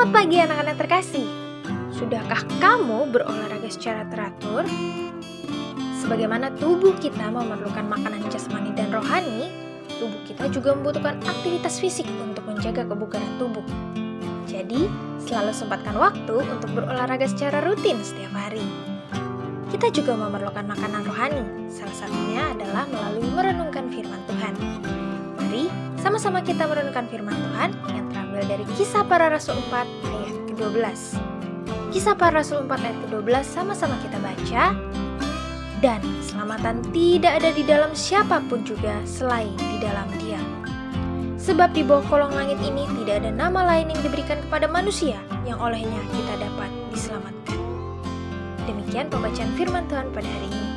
Selamat pagi anak-anak terkasih. Sudahkah kamu berolahraga secara teratur? Sebagaimana tubuh kita memerlukan makanan jasmani dan rohani, tubuh kita juga membutuhkan aktivitas fisik untuk menjaga kebugaran tubuh. Jadi, selalu sempatkan waktu untuk berolahraga secara rutin setiap hari. Kita juga memerlukan makanan rohani, salah satunya adalah melalui merenungkan firman Tuhan. Mari sama-sama kita merenungkan firman Tuhan yang terambil dari Kisah Para Rasul 4 ayat ke-12. Kisah Para Rasul 4 ayat ke-12 sama-sama kita baca. Dan keselamatan tidak ada di dalam siapapun juga selain di dalam Dia. Sebab di bawah kolong langit ini tidak ada nama lain yang diberikan kepada manusia yang olehnya kita dapat diselamatkan. Demikian pembacaan firman Tuhan pada hari ini.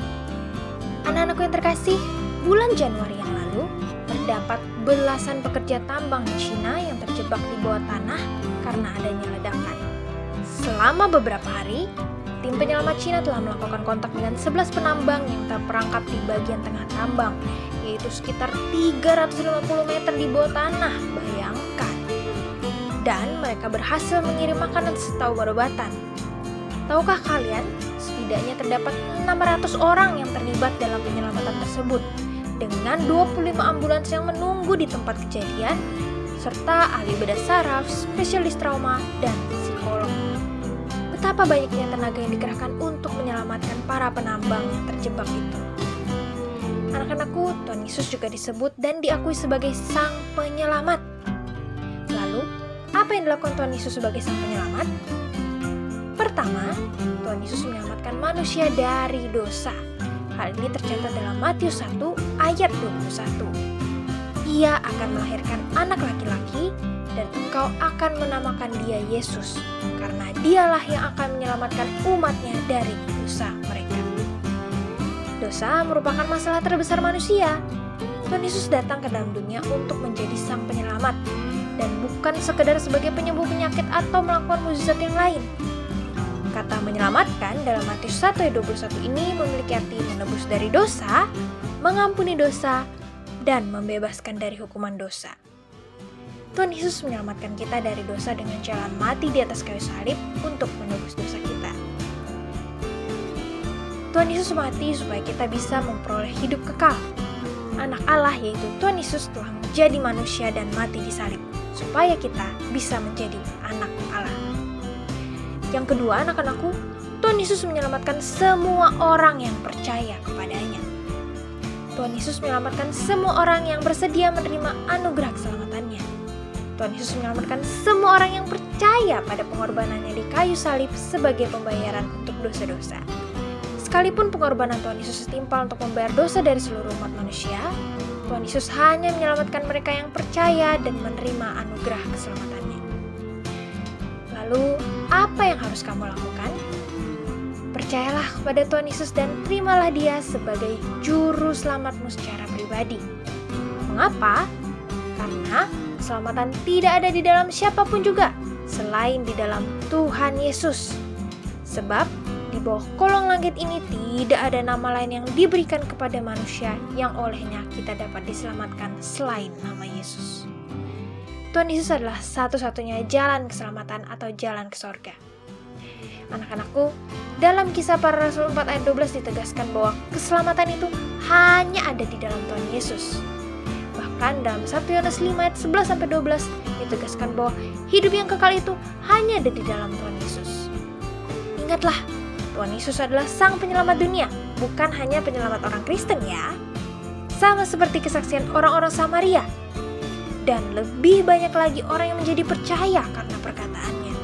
Anak-anakku yang terkasih, bulan Januari yang lalu terdapat belasan pekerja tambang Cina yang terjebak di bawah tanah karena adanya ledakan. Selama beberapa hari, tim penyelamat Cina telah melakukan kontak dengan 11 penambang yang terperangkap di bagian tengah tambang, yaitu sekitar 350 meter di bawah tanah, bayangkan. Dan mereka berhasil mengirim makanan serta obat-obatan. Tahukah kalian, setidaknya terdapat 600 orang yang terlibat dalam penyelamatan tersebut, dengan 25 ambulans yang menunggu di tempat kejadian, serta ahli bedah saraf, spesialis trauma, dan psikolog. Betapa banyaknya tenaga yang dikerahkan untuk menyelamatkan para penambang yang terjebak itu. Anak-anakku, Tuhan Yesus juga disebut dan diakui sebagai Sang Penyelamat. Lalu, apa yang dilakukan Tuhan Yesus sebagai Sang Penyelamat? Pertama, Tuhan Yesus menyelamatkan manusia dari dosa. Hal ini tercatat dalam Matius 1 ayat 21. Ia akan melahirkan anak laki-laki dan engkau akan menamakan dia Yesus, karena dialah yang akan menyelamatkan umatnya dari dosa mereka. Dosa merupakan masalah terbesar manusia. Tuhan Yesus datang ke dalam dunia untuk menjadi Sang Penyelamat, dan bukan sekedar sebagai penyembuh penyakit atau melakukan mukjizat yang lain. Kata menyelamatkan dalam Matius 1 ayat 21 ini memiliki arti menebus dari dosa, mengampuni dosa, dan membebaskan dari hukuman dosa. Tuhan Yesus menyelamatkan kita dari dosa dengan jalan mati di atas kayu salib untuk menebus dosa kita. Tuhan Yesus mati supaya kita bisa memperoleh hidup kekal. Anak Allah yaitu Tuhan Yesus telah menjadi manusia dan mati di salib, supaya kita bisa menjadi anak Allah. Yang kedua, anak-anakku, Tuhan Yesus menyelamatkan semua orang yang percaya kepadanya. Tuhan Yesus menyelamatkan semua orang yang bersedia menerima anugerah keselamatannya. Tuhan Yesus menyelamatkan semua orang yang percaya pada pengorbanannya di kayu salib sebagai pembayaran untuk dosa-dosa. Sekalipun pengorbanan Tuhan Yesus setimpal untuk membayar dosa dari seluruh umat manusia, Tuhan Yesus hanya menyelamatkan mereka yang percaya dan menerima anugerah keselamatannya. Lalu, apa yang harus kamu lakukan? Percayalah kepada Tuhan Yesus dan terimalah Dia sebagai juru selamatmu secara pribadi. Mengapa? Karena keselamatan tidak ada di dalam siapapun juga selain di dalam Tuhan Yesus. Sebab di bawah kolong langit ini tidak ada nama lain yang diberikan kepada manusia yang olehnya kita dapat diselamatkan selain nama Yesus. Tuhan Yesus adalah satu-satunya jalan keselamatan atau jalan ke sorga. Anak-anakku, dalam Kisah Para Rasul 4 ayat 12 ditegaskan bahwa keselamatan itu hanya ada di dalam Tuhan Yesus. Bahkan dalam 1 Yohanes 5 ayat 11-12 ditegaskan bahwa hidup yang kekal itu hanya ada di dalam Tuhan Yesus. Ingatlah, Tuhan Yesus adalah Sang Penyelamat dunia, bukan hanya penyelamat orang Kristen ya. Sama seperti kesaksian orang-orang Samaria. Dan lebih banyak lagi orang yang menjadi percaya karena perkataannya.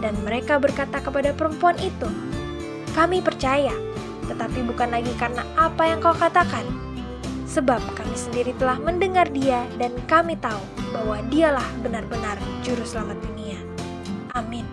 Dan mereka berkata kepada perempuan itu, "Kami percaya, tetapi bukan lagi karena apa yang kau katakan. Sebab kami sendiri telah mendengar Dia dan kami tahu bahwa Dialah benar-benar Juru Selamat dunia." Amin.